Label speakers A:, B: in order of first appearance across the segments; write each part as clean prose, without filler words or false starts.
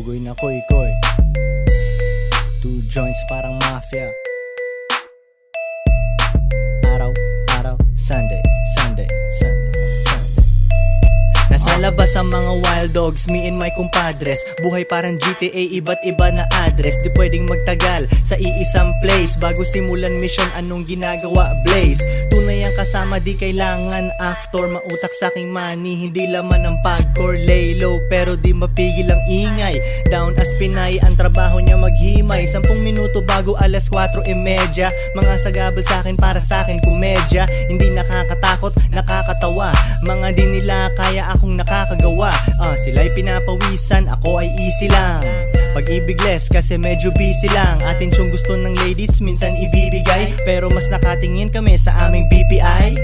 A: Ugoy na koy-koy, 2 joints parang mafia. Araw, Sunday, Sunday, Sunday, Sunday. Nasa labas ang mga wild dogs, me and my compadres. Buhay parang GTA, iba't iba na address. Di pwedeng magtagal sa iisang place. Bago simulan mission, anong ginagawa Blaze? Tunay ang kasama, di kailangan actor. Mautak sa aking money, hindi laman ng pagcore. Lay low, pero di mapigil ang ingay. Down as Pinay, ang trabaho niya maghimay. 10 minuto bago alas 4:30. Mga sagabal sa akin, para sa akin komedya. Hindi nakakatakot, nakakatawa. Mga di nila kaya akong nakakagawa. Sila'y pinapawisan, ako ay easy lang. Pag-ibig less kasi medyo busy lang. Atensyon gusto ng ladies minsan ibibigay, pero mas nakatingin kami sa aming BPI.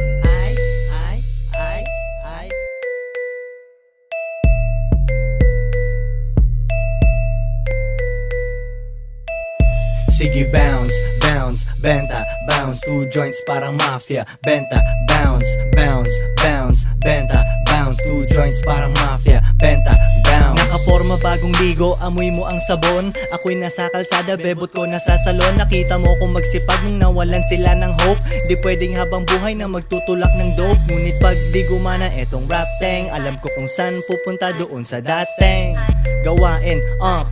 A: Sige bounce, bounce, benta, bounce 2 joints parang mafia. Benta, bounce, bounce, bounce, benta, bounce 2 joints parang mafia. Benta, bounce. Nakaporma bagong ligo, amoy mo ang sabon. Ako'y nasa kalsada, bebot ko nasa salon. Nakita mo kung magsipag nung nawalan sila ng hope. Di pwedeng habang buhay na magtutulak ng dope. Ngunit pag di gumana etong rap tang, alam ko kung saan pupunta, doon sa dating gawain,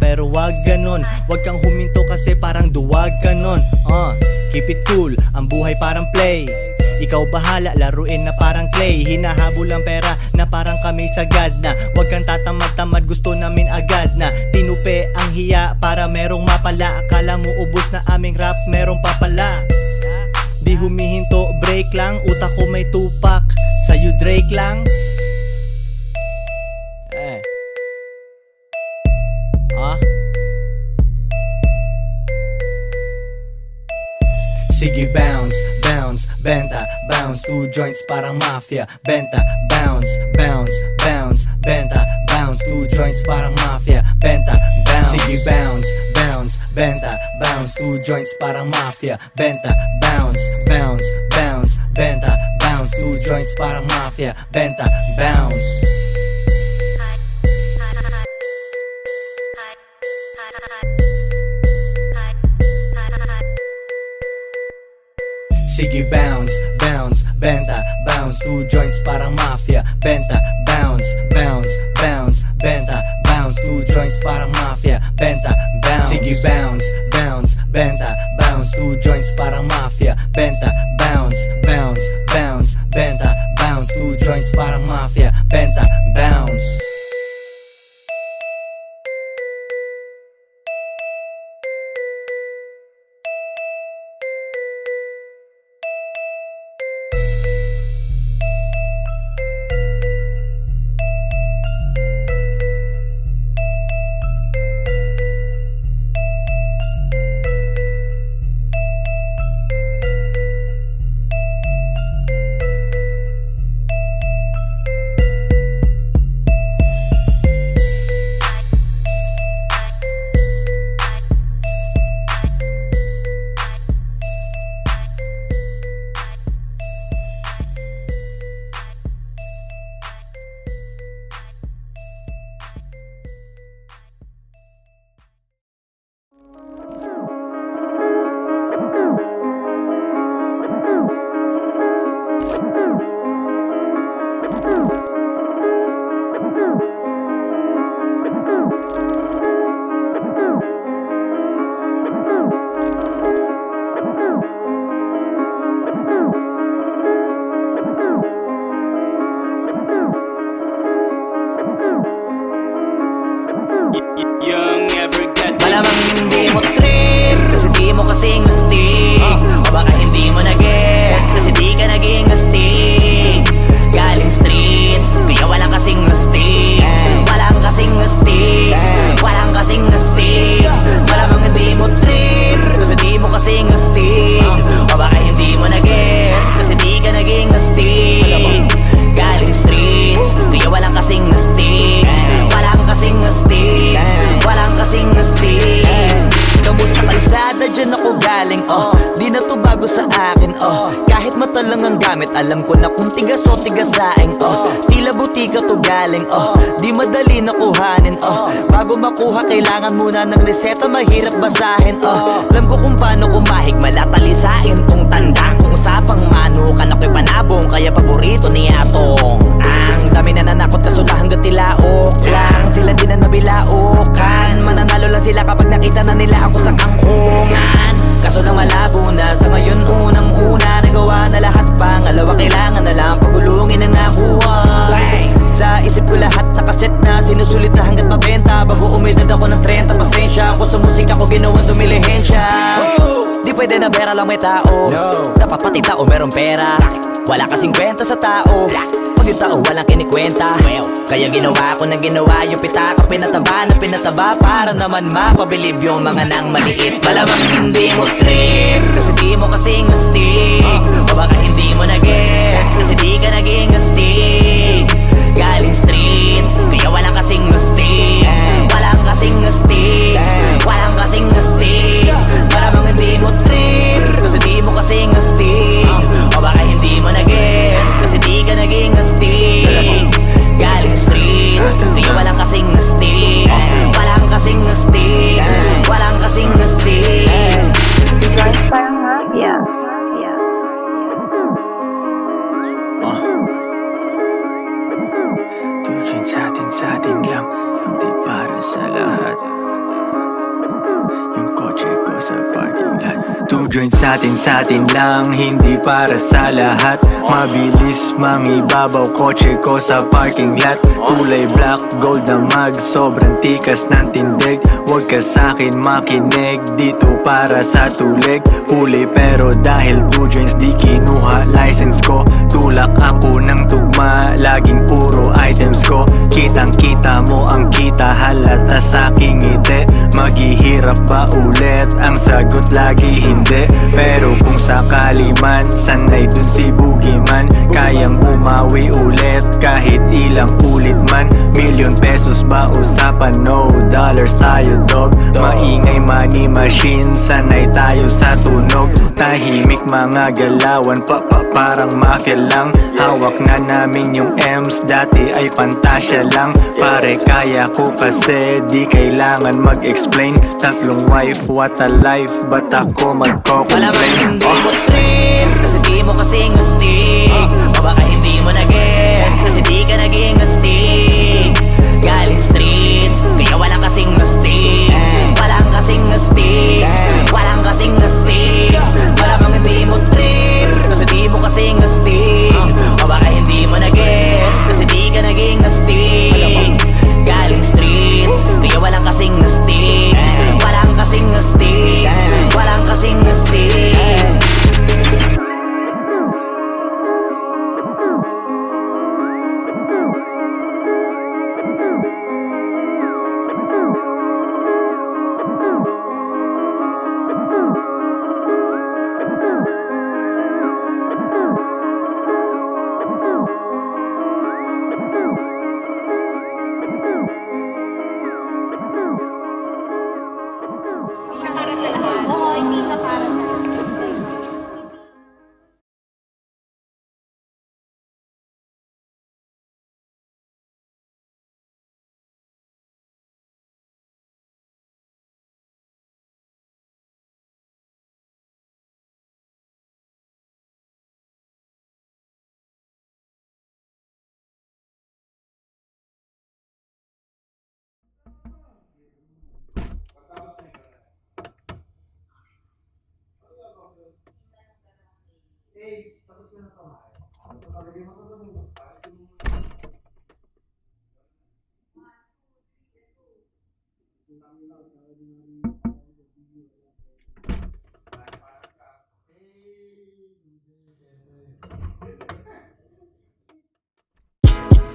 A: pero wag ganon. Wag kang huminto kasi parang duwag ka nun. Keep it cool, ang buhay parang play. Ikaw bahala, laruin na parang clay. Hinahabol ang pera na parang kami sagad na. Wag kang tatamad-tamad, gusto namin agad na. Tinupe ang hiya para merong mapala. Akala mo ubos na aming rap, merong papala. Di humihinto, break lang. Utak ko may tupak, sa'yo Drake lang. Sige bounce, bounce, benta, bounce 2 joints parang mafia. Benta, bounce, bounce, bounce, benta, bounce 2 joints parang mafia. Benta, bounce. Sige bounce, bounce, benta, bounce 2 joints parang mafia. Benta, bounce, bounce, bounce, benta, bounce 2 joints parang mafia. Benta, bounce. Sige bounce, bounce, benta, bounce 2 joints parang mafia. Benta, bounce, bounce, bounce, benta, bounce 2 joints parang mafia. Benta, bounce. Sige bounce, bounce, benta, bounce 2 joints parang mafia. Benta, bounce, bounce, bounce, benta, bounce 2 joints parang mafia. Benta, bounce.
B: Alam ko na kung tigas o tigasaing, tila butika to galing, di madali na kuhanin, bago makuha kailangan muna ng reseta, mahirap basahin, alam ko kung paano kumahig, malatalisain tong tandang. Kung usapang manukan ako'y panabong, kaya paborito ni Atong. Ang dami na nanakot kaso na hanggang tilaok lang, sila din na nabilaukan. Mananalo lang sila kapag nakita na nila ako sa kangkungan. Kaso lang malabo na sa ngayon, unang-una nagawa na lahat, pangalawa kailangan na lang pagulungin ang nakuha. Sa isip ko lahat nakaset na, sinusulit na hanggat mabenta, bago umidad ako ng 30. Pasensya ako sa musika ko, ginawang dumilihensya. Di pwede na pera lang may tao, dapat pati tao meron pera. Wala kasing kwenta sa tao pag yung tao walang kinikwenta. Kaya ginawa ko ng ginawa, yung pitaka pinataba na pinataba, para naman mapabilib yung mga nang maliit. Malamang hindi mo trip, kasi di mo kasing astig, o baka hindi mo na-gets, kasi di ka naging astig. Galing streets, kaya walang kasing astig, walang kasing astig, walang kasing astig. Malamang hindi mo trip, kasi di mo kasing astig, o baka hindi mo na-gets, kasi di ka naging astig. Galing streets, kaya walang kasing astig, walang kasing astig, walang kasing astig.
C: Joints parang mafia.
D: Two joints sa atin lang, hindi para sa lahat. Yung kotse ko sa parking lot. Two joints sa atin lang, hindi para sa lahat. Mabilis mangibabaw, kotse ko sa parking lot. Kulay black, gold na mag, sobrang tikas ng tindig. Huwag ka sa'kin makinig, dito para sa tulig. Huli pero dahil two joints di kinuha license ko. Tulak ako ng tugma, laging puro items ko. Kitang kita mo ang kita, halata sa'king ngiti. Maghihirap ba ulit? Ang sagot lagi hindi. Pero kung sakali man, sanay dun si Boogeyman. Kayang bumawi ulit kahit ilang ulit man. Million pesos ba usapan? No dollars tayo dog. Maingay money machine, sanay tayo sa tunog. Tahimik mga galawan, parang mafia lang. Hawak na namin yung M's, dati ay pantasya lang. Pare kaya ko kasi di kailangan mag-explain. Tatlong wife, what a life, ba't ako magko-complain?
B: Malamang hindi mo trip, kasi di mo kasing astig, o baka hindi mo na-gets, kasi di ka naging astig. Galing streets, kaya walang kasing astig, walang kasing astig, walang kasing astig. Malamang hindi mo trip, kasi di mo kasing astig, o baka hindi mo na-gets, kasi di ka naging astig. Galing streets, kaya walang kasing astig, walang kasing astig, walang kasing astig.
C: Oo, hindi siya para sa lahat.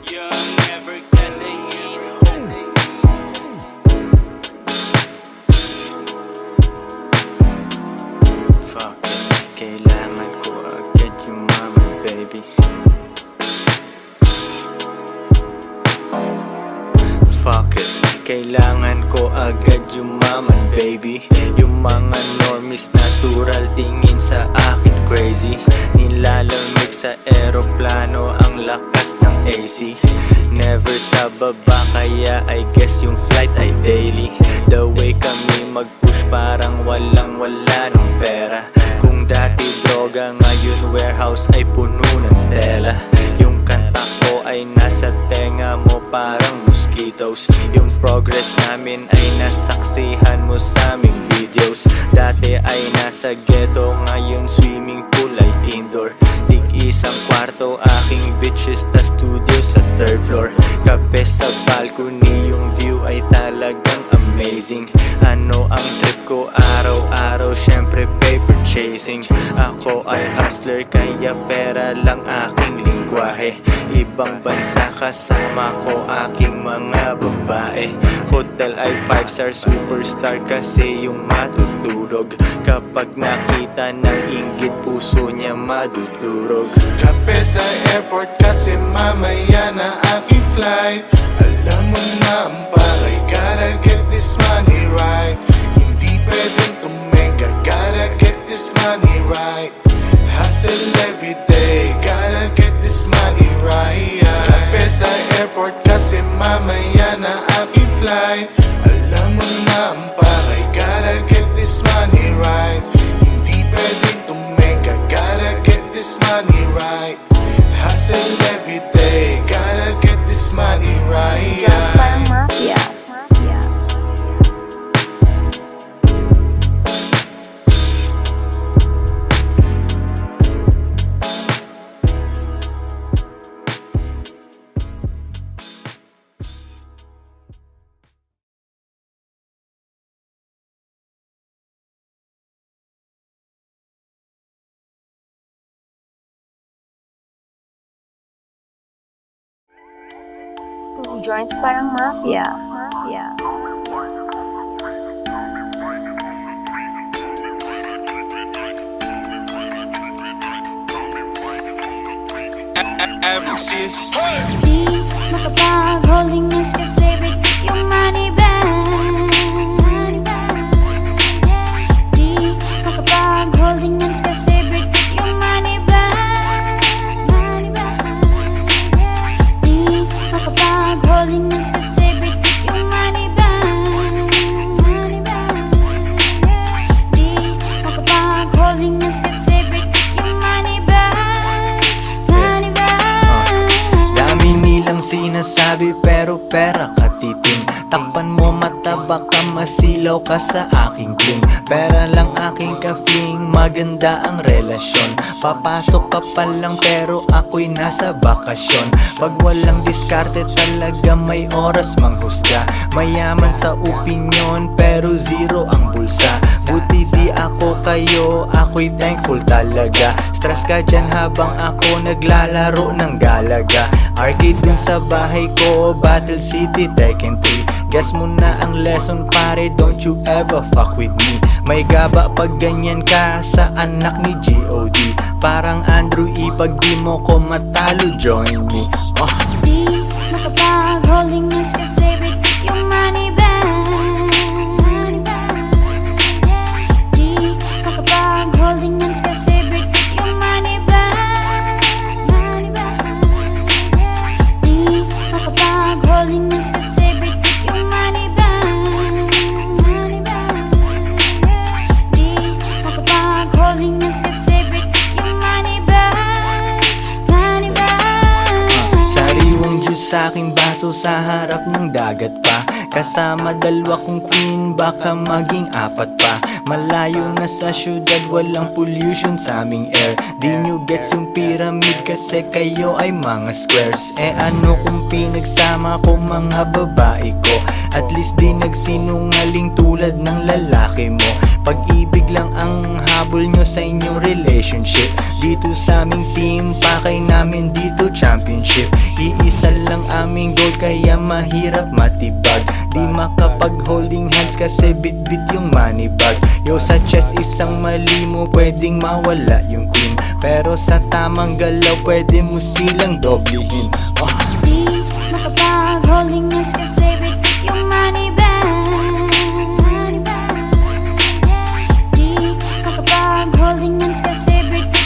D: You're never gonna eat home. Fuck it, kailangan ko agad yung mama, baby. Fuck it, kailangan ko agad yung mama, baby. Yung mga normies natural tingin sa akin, crazy. Nilalamig sa eroplano ang lakas ng AC. Never sa baba kaya I guess yung flight ay daily. The way kami mag-push parang walang-wala ng pera. Kung dati droga ngayon warehouse ay puno ng tela. Yung kanta ko ay nasa tenga mo parang mosquitoes. Yung progress namin ay nasaksihan mo sa aming videos. Dati ay nasa ghetto, ngayon swimming pool ay indoor. Tig-isang kwarto, aking bitches, ta studio sa third floor. Kape sa balcony, yung view ay talagang amazing. Ano ang trip ko araw-araw, syempre paper chasing. Ako ay hustler kaya pera lang aking lingwahe. Ibang bansa kasama ko aking mga babae. Hotel ay 5-star superstar kasi yung matutulog. Kapag nakita ng inggit puso niya madudurog.
E: Kape sa airport kasi mamaya na aking flight. Alam mo na ang pakay, gotta get this money right. Hindi pwedeng tumenga, gotta get this money right. Hustle everyday, gotta get this money right. Kape sa airport kasi mamaya na aking flight. Alam mo na ang pakay, gotta get this money right. Hindi pwedeng tumenga, gotta get this money right. Hustle everyday, gotta get this money right.
C: Just parang mafia. Two joints parang mafia.
F: Di makapag-holding hands kasi bitik yung money bag. Di makapag-holding hands kasi bitik yung money bag. Di makapag-holding hands kasi bitik yung money bag. Di makapag-holding hands kasi bitik yung money bag.
A: Dami nilang sinasabi pero pera katiting. Takpan mo mata baka masilaw ka sa aking bling. Pera lang aking ka-fling, maganda ang relasyon. Papasok ka pa lang pero ako'y nasa bakasyon. Pag walang diskarte talaga may oras manghusga. Mayaman sa opinyon pero zero ang bulsa. Buti di ako kayo, ako'y thankful talaga. Stress ka dyan habang ako naglalaro ng galaga. Arcade dun sa bahay ko, Battle City, Tekken 3. Guess mo na ang lesson pare, don't you ever fuck with me. May gaba pag ganyan ka sa anak ni G.O.D. Parang Andrew E, pag di mo ko matalo, join me.
F: Di makapag-holding hands kasi bitik yung money bag. Di makapag-holding hands kasi bitik yung money bag. Di makapag-holding hands kasi bitik yung money bag. Di makapag-holding hands kasi bitik yung money bag.
A: Sariwang juice sa aking baso sa harap ng dagat pa. Kasama dalawa kong queen, baka maging apat pa. Malayo na sa syudad, walang pollution sa aming air. Di nyo gets yung pyramid kasi kayo ay mga squares. Eh ano kung pinagsama ko mga babae ko? At least di nagsinungaling tulad ng lalaki mo. Pag-ibig lang ang habol nyo sa inyong relationship. Dito sa aming team, pakay namin dito championship. Iisa lang aming goal kaya mahirap matibag. Di makapag-holding hands kasi bit-bit yung money bag. Yo sa chest isang mali mo pwedeng mawala yung queen. Pero sa tamang galaw pwede mo silang doblehin.
F: Di makapag-holding hands kasi bitik yung money bag. Di makapag-holding hands kasi bitik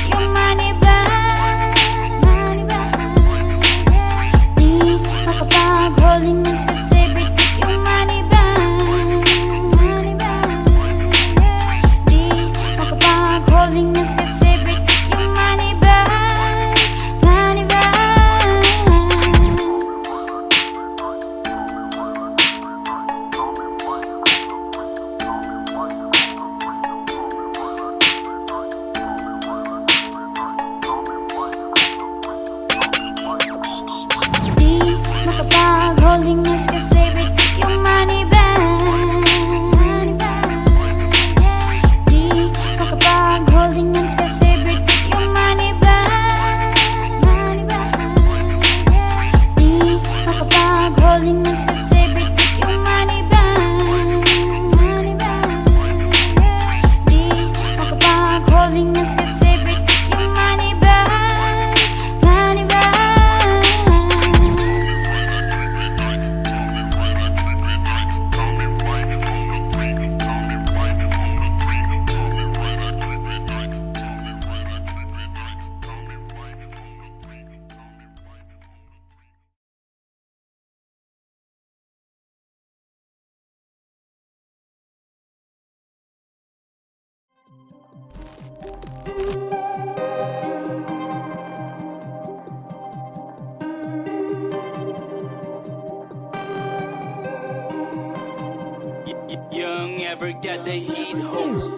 G: never get the heat home.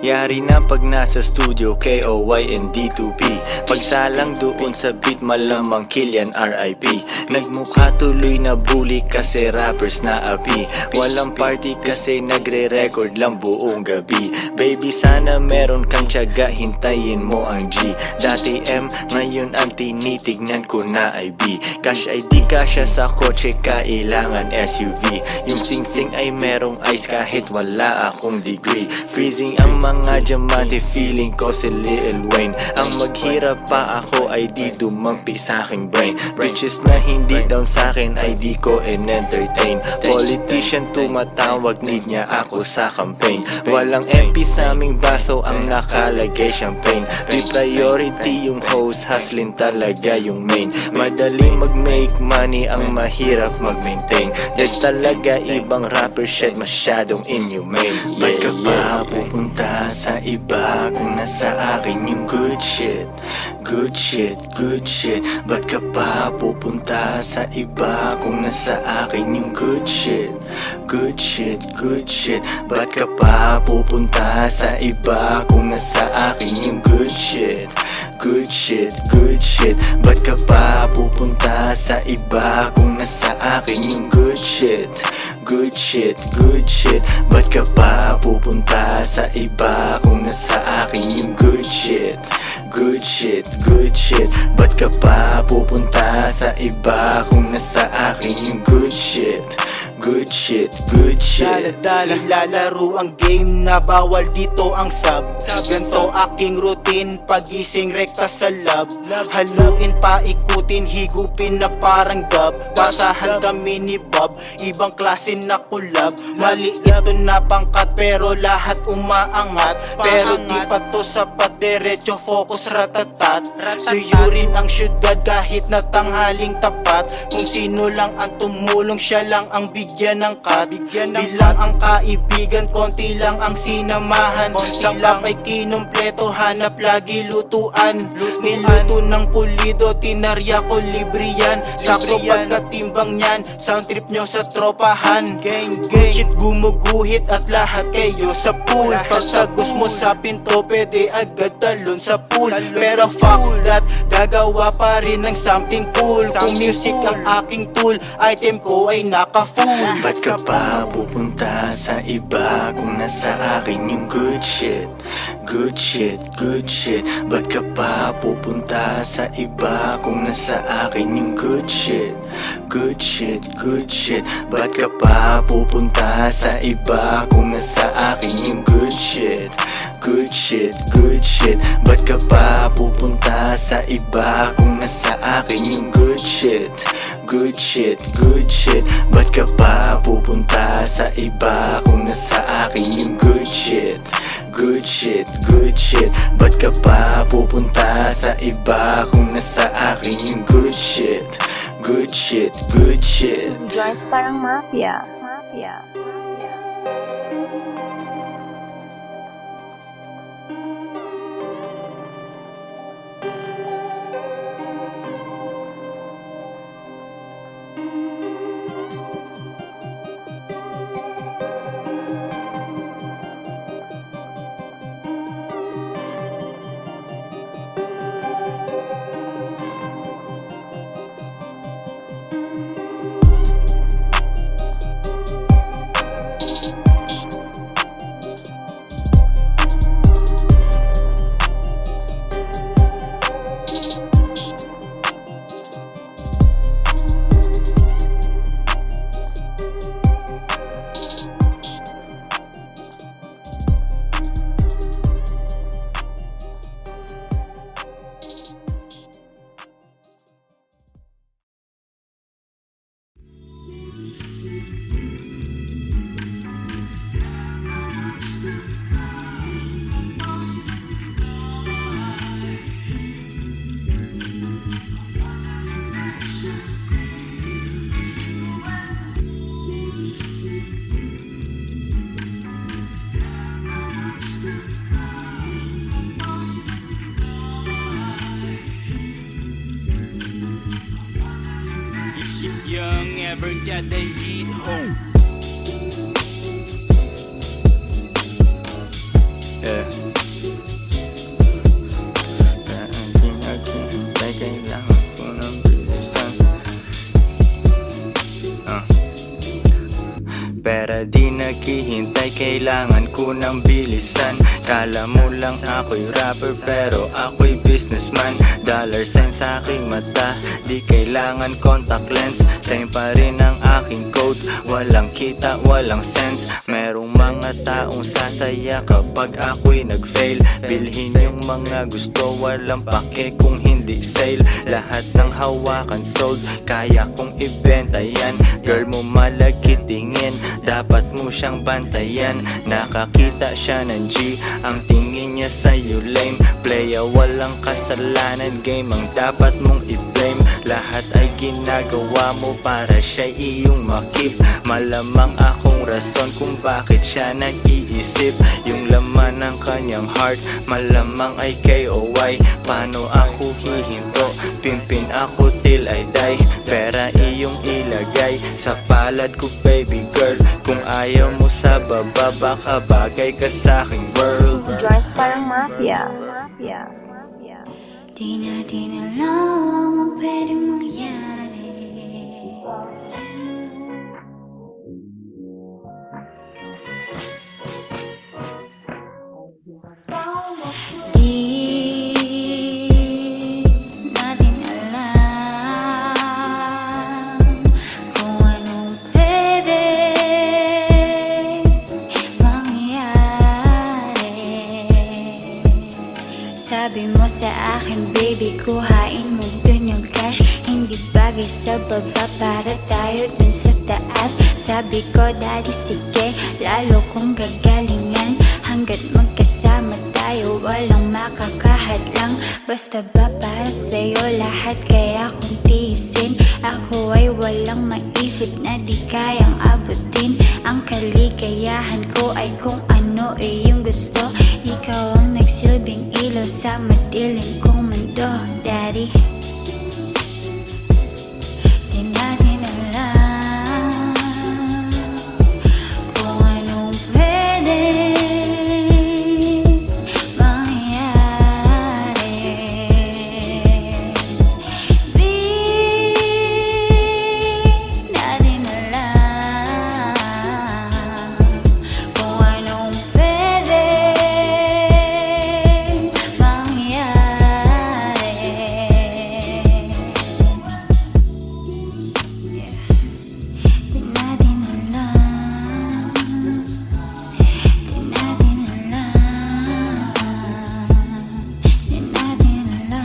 D: Yari na pag nasa studio, KOY and D2P. Pagsalang doon sa beat, malamang Killian RIP. Nagmukha tuloy na bully kasi rappers na api. Walang party kasi nagre-record lang buong gabi. Baby, sana meron kang tiyaga, hintayin mo ang G. Dati M, ngayon ang tinitignan ko na ay B. Cash ID kasya sa kotse, kailangan SUV. Yung sing-sing ay merong ice kahit wala akong degree. Freezing ang mga diamante, feeling ko si Lil Wayne. Ang maghirap pa ako ay di dumampi sa aking brain. Bitches na hindi down sa akin ay di ko entertain. Politician tumatawag, need niya ako sa campaign. Walang MP sa aming baso, ang nakalagay champagne. Priority yung host, hustling talaga yung main. Madaling mag-make money, ang mahirap mag-maintain. That's talaga ibang rapper shit, masyadong inhumane. Ba't ka pa pupunta sa iba kung nasa akin yung good shit? Good shit, good shit. Ba't ka pa pupunta sa iba kung nasa akin yung good shit? Good shit, good shit. Ba't ka pa pupunta sa iba kung nasa akin yung good shit? Good shit, good shit. Ba't ka pa pupunta sa iba kung nasa akin yung good shit? Good shit, good shit. Ba't ka pa pupunta sa iba kung nasa akin yung good shit? Good shit, good shit. Ba't ka pa pupunta sa iba kung nasa akin yung good shit? Good shit, good shit.
H: Ilalaro ang game na bawal dito ang sub. Ganto aking routine, pagising rekta sa lab. Haluin pa ikutin, higupin na parang dub. Basahan kami ni Bob, ibang klase na kulab. Mali ito na pangkat pero lahat umaangat. Pero di pa to sapat, derecho focus ratatat. Suyurin ang syudad kahit na tanghaling tapat. Kung sino lang ang tumulong, siya lang ang bigyan ng cut. Bilang ang kaibigan, konti lang ang sinamahan. Sangkap ay kinumpleto, hanap lagi lutuan. Niluto ng pulido, tinarya ko libre yan. Sakto pagkatimbang yan, sound trip nyo sa tropahan. Shit gumuguhit at lahat kayo sa pool. Pagtagos mo sa pinto, pwede agad talon sa pool. Pero fuck that, gagawa pa rin ng something cool. Kung music ang aking tool, item ko ay naka-full.
D: Ba't ka pa pupunta sa iba kung nasa akin yung good shit? Good shit, good shit. Ba't ka pa pupunta sa iba kung nasa akin yung good shit? Good shit, good shit. Ba't ka pa pupunta sa iba kung nasa akin yung good shit? Good shit, good shit. Ba't ka pa pupunta sa iba kung nasa akin yung good shit? Good shit, good shit. Ba't ka pa pupunta sa iba kung nasa akin yung good shit? Good shit, good shit. Ba't ka pa pupunta sa iba kung nasa akin yung good shit? Good shit, good shit.
C: Joints parang mafia. Mafia.
G: Young ever got the heat home.
D: Yeah. Kaya kailangan ko ng bilisan. Pero di naghihintay, kailangan ko ng bilisan. Kala mo lang ako'y rapper pero ako'y businessman. Dollar sign sa aking mata, di kailangan contact lens. Same pa rin ang aking code, walang kita, walang sense. Merong mga taong sasaya kapag ako'y nag-fail. Bilhin yung mga gusto, walang pake kung hindi sale. Lahat ng hawakan sold, kaya kong ibenta yan. Girl mo malagkit tingin, dapat mo siyang bantayan. Nakakita siya ng G, ang tingin niya sa'yo lame. Playa walang kasalanan, game ang dapat mong i-blame. Lahat ay ginagawa mo para siya iyong makip. Malamang akong rason kung bakit siya nag-iisip. Yung laman ng kanyang heart, malamang ay KOY. Paano ako hihinto, pimpin ako till I die. Pera iyong ilagay sa palad ko baby girl. Kung ayaw mo sa baba, baka bagay ka sa aking world.
C: Joints parang mafia. Mafia. Mafia.
F: Di natin alam ang pwedeng mangyari. Di natin alam kung anong pwede mangyari. Sabi mo sa akin, baby, kuhain mo dun yung cash. Hindi bagay sa baba para tayo dun sa taas. Sabi ko, daddy, sige, lalo kong gagalingan. Hanggat magkasama tayo, walang makakahadlang. Basta ba para sa'yo lahat, kaya kung tiisin. Ako ay walang maisip na di kayang abutin. Ang kaligayahan ko ay kung ano iyong gusto. Ikaw ang nagsilbing ilaw sa madilim kong mundo, daddy. Di natin alam kung anong pwede mangyari. Di natin alam kung anong pwede mangyari. Di natin alam. Di natin alam. Di natin alam.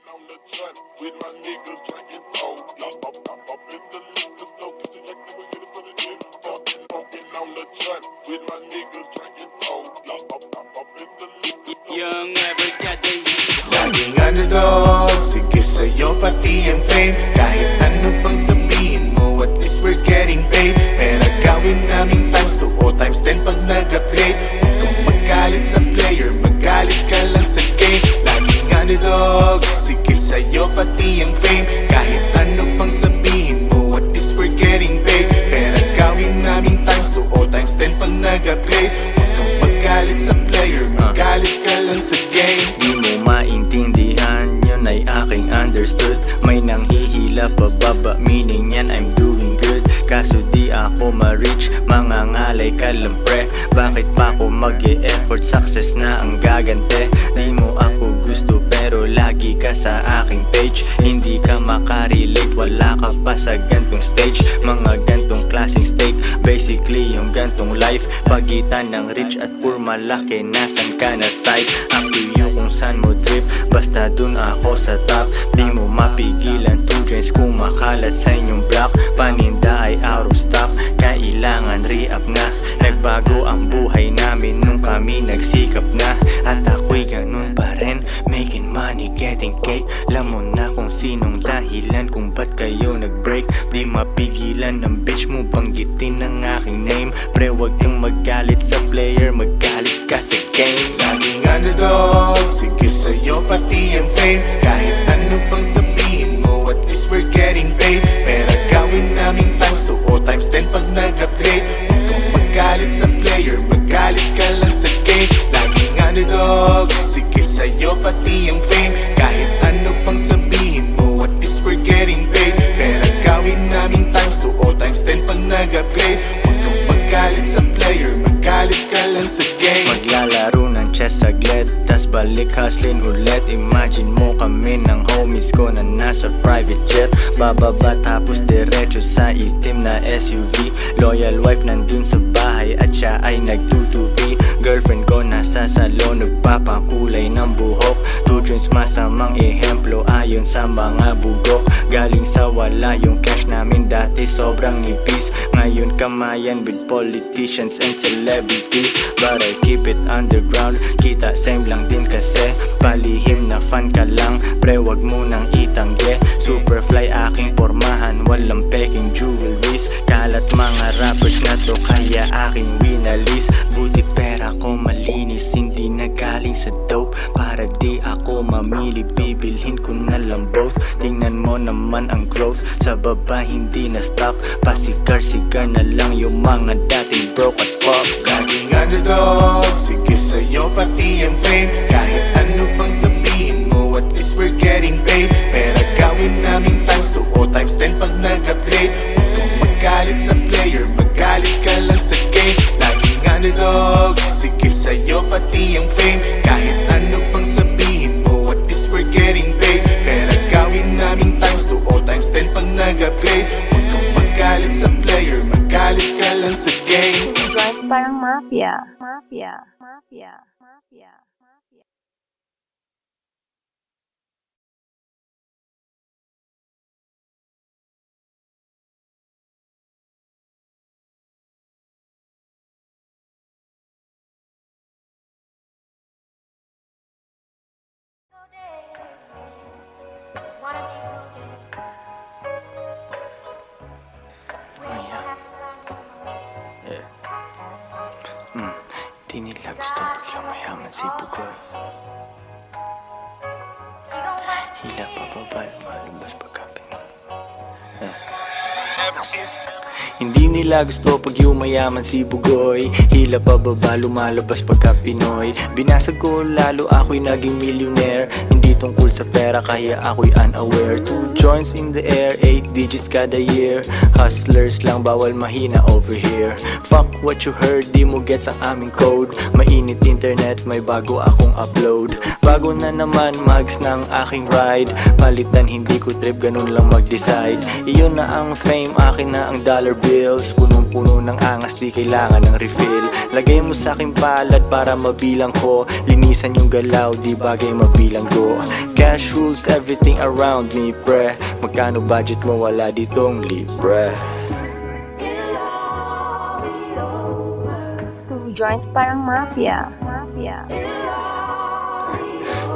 E: On the track with my niggas drinking cold. Up in the liquor store, get the neck, we get it for the gym. Talking on the track with my niggas drinking cold. Up in the liquor store.
G: Young ever got the heat home.
E: Laging underdog, sige sa'yo pati ang fame. Kahit ano pang sabihin mo, at least we're getting paid. Pero gawin namin times 2 o times 10 pag nag-upgrade. Huwag kang magalit sa player, magalit ka lang sa game. Laging underdog, sige sa'yo pati ang fame. Kahit ano pang sabihin mo, at least we're getting paid. Pero gawin namin times 2 o times 10 pag nag-upgrade. Huwag kang magalit sa player, magalit ka lang sa game.
D: Di mo maintindihan, yun ay aking understood. May nanghihila pababa, meaning yan I'm doing good. Kaso di ako ma-reach, mga ngalay ka lang pre. Bakit pa ako mag-e-effort, success na ang gagante. Di mo ako gusto pero lagi ka sa aking page. Hindi ka makarelate, wala ka pa sa gantong stage. Mga gantong klaseng steak, basically yung gantong life. Pagitan ng rich at poor, malaki, nasan ka na side. Up to you kung saan mo trip, basta dun ako sa top. Di mo mapigilan 2 joints kung makalat sa inyong block. Paninda ay out of stock, kailangan re-up na. Nagbago ang buhay namin nung kami nagsikap na. At ako'y ganun pa rin, making money, getting cake. Alam mo na kung sinong dahilan kung ba't kayo nag-break. Di mapigilan ng bitch mo banggitin ang aking name. Pre, wag kang magalit sa player, magalit ka sa game.
E: Laging underdog, sige sa'yo pati ang fame. Kahit ano pang sabihin mo, at least we're getting paid. Pero gawin namin times 2 o times 10 pag nag-upgrade. Huwag kang magalit sa player, magalit ka lang sa game. Laging underdog, sige sa'yo pati ang fame. Kahit ano pang sabihin mo, at least we're getting paid. Pero gawin namin times 2 o times 10 pag nag-upgrade. Huwag kang magalit sa player, magalit ka lang sa game.
D: Maglalaro ng chess saglit, tas balik hustlin ulit. Imagine mo kami ng homies ko na nasa private jet. Bababa tapos diretso sa itim na SUV. Loyal wife nandun sa bahay at siya ay nagtutupi. Girlfriend ko nasa salon, nagpapakulay ng buhok. 2 joints masamang ehemplo ayon sa mga bugok. Galing sa wala yung cash namin dati sobrang nipis. Ngayon kamayan with politicians and celebrities. But I keep it underground, kita same lang din kasi. Palihim na fan ka lang, pre wag mo nang itangge. Superfly aking pormahan, walang peking jewelries. Kalat mga rappers na to kaya aking winalis. Buti pera ko malinis, hindi nagaling sa dope. Para di ako mamili, bibilhin ko na lang both. Tingnan mo naman ang growth, sa baba hindi na stop. Pasigar-sigar na lang yung mga dating broke as fuck.
E: Laging underdog, sige sa'yo pati ang fame. Kahit ano pang sabihin mo, at least we're getting paid. Pero gawin namin times 2 o times 10 pag nag-upgrade. Huwag kang magalit sa player, magalit ka lang sa game. Laging underdog, sige sa'yo pati ang fame. Kahit ano pang sabihin mo, at least we're getting paid. Pero gawin namin times 2 o times 10 pag nag-upgrade. Huwag kang magalit sa player, magalit ka lang sa game.
C: 2 joints parang mafia. Mafia. Mafia. Mafia. Mafia.
D: Di nila gusto pag yumayaman si Bugoy. Hila pa ba lumalabas pagkapin. Hindi nila gusto pag yumayaman si Bugoy. Hila pa baba lumalabas pagka Pinoy. Binasag ko lalo ako'y naging millionaire. Hindi tungkol sa pera kaya ako'y unaware. 2 joints in the air, 8 digits kada year. Hustlers lang bawal mahina over here. Fuck what you heard, di mo gets ang aming code. Mainit internet, may bago akong upload. Bago na naman mags ng aking ride. Palitan hindi ko trip, ganun lang mag-decide. Iyon na ang fame, akin na ang dollar bills. Punong-puno ng angas, di kailangan ng refill. Lagay mo sa aking palad para mabilang ko. Linisan yung galaw, di bagay mabilang ko. Cash rules everything around me, pre. Magkano budget mo, wala ditong libre.
C: 2 joints parang mafia. Mafia.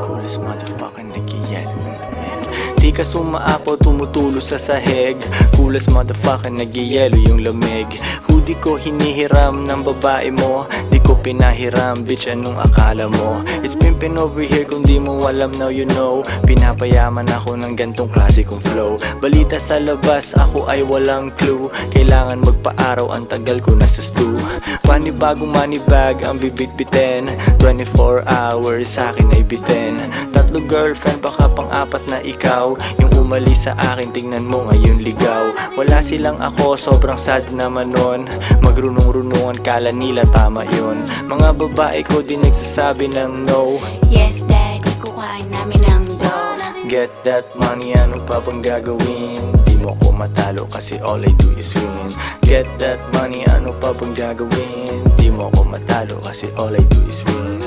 D: Coolest motherfucker nag-yellow in the neck. Di ka sumaapaw, tumutulo sa sahig. Coolest motherfucker nag-yellow yung lamig. Hoodie ko hinihiram ng babae mo. Di ko pinahiram, bitch anong akala mo? It's pimpin' over here kung di mo alam now you know. Pinapayaman ako ng gantong klase kong flow. Balita sa labas, ako ay walang clue. Kailangan magpa-araw, ang tagal ko na sa stew. Panibagong money bag ang bibit-bitin. 24 hours sa akin ay bitin. 3 girlfriend, baka pang-4 na ikaw. Yung umalis sa akin, tingnan mo ngayon ligaw. Wala silang ako, sobrang sad naman nun. Magrunong-runungan, kala nila tama yun. Mga babae ko di nagsasabi ng no.
F: Yes daddy, kuhain namin ang dough.
D: Get that money, ano pa bang gagawin? Di mo ko matalo kasi all I do is win. Get that money, ano pa bang gagawin? Di mo ako matalo kasi all I do is win.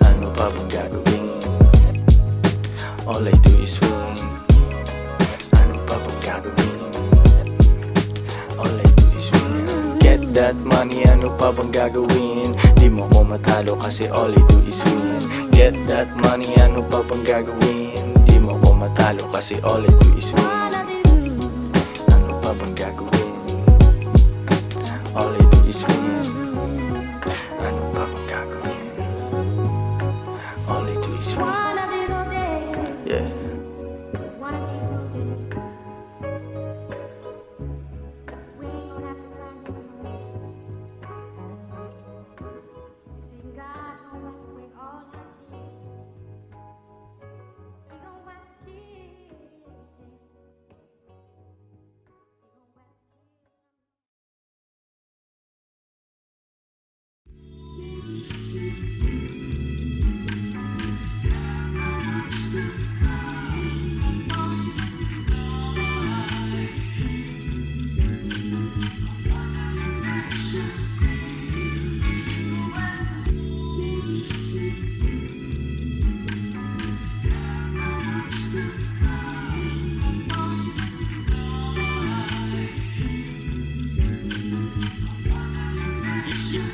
D: Ano pa bang gagawin? All I do is win. Ano pa bang gagawin? All I do is win. Get that money, ano pa bang gagawin? Di mo ako matalo kasi all I do is win. Get that money, ano pa bang gagawin? Di mo ako matalo kasi all I do is win. Ano pa bang gagawin? All I do is win. Ano pa bang gagawin? All I do is win. Yeah.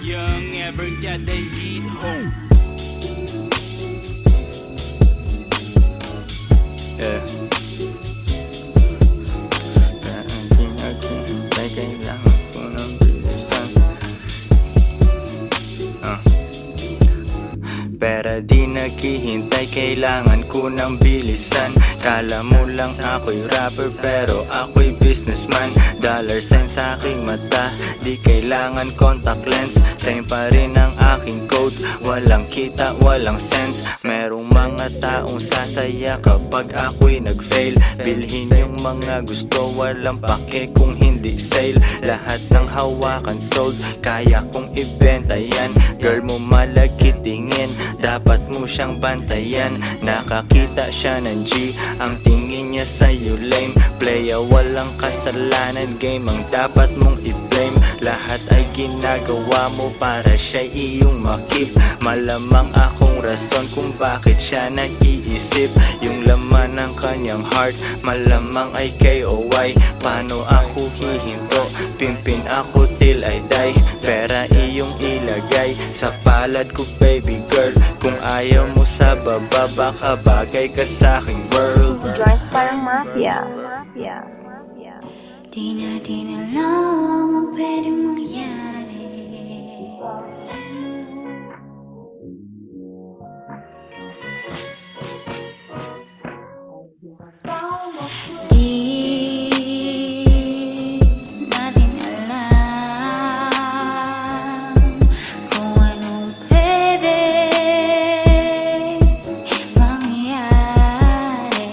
G: Young ever got the heat home.
D: Yeah. May kailangan ko ng bilisan. Pera di naghihintay, kailangan ko ng bilisan. Kala mo lang ako'y rapper pero ako'y businessman. Dollar sign sa aking mata, di kailangan contact lens. Same pa rin ang aking code, walang kita, walang sense. Merong mga taong sasaya kapag ako'y nag-fail. Bilhin yung mga gusto, walang pake kung hindi sale. Lahat ng hawakan sold, kaya kong ibenta yan. Girl mo malagkit tingin, dapat mo siyang bantayan. Nakakita siya ng G, ang tingin niya sa'yo lame. Playa walang kasalanan, game ang dapat mong i-blame. Lahat ay ginagawa mo para siya iyong makip. Malamang akong rason kung bakit siya nag-iisip. Yung laman ng kanyang heart, malamang ay KOY. Paano ako hihinto, pimpin ako till I die. Pera iyong ilagay sa palad ko baby girl. Kung ayaw mo sa baba, baka bagay ka sa aking world.
C: Joints parang mafia. Mafia. Mafia.
F: Di natin alam ang pwedeng mangyari. Di natin alam kung anong pwedeng mangyari.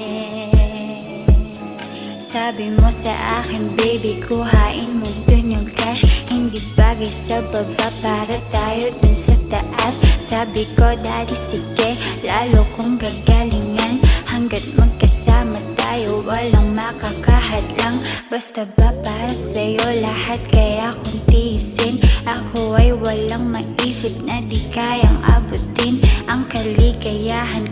F: Sabi mo sa akin, baby, kuhain mo dun yung cash. Hindi bagay sa baba para tayo dun sa taas. Sabi ko, daddy, sige, lalo kong gagalingan. Hanggat magkasama tayo, walang makakahadlang. Basta ba para sa'yo lahat, kaya kung tiisin. Ako ay walang maisip na di kayang abutin. Ang kaligayahan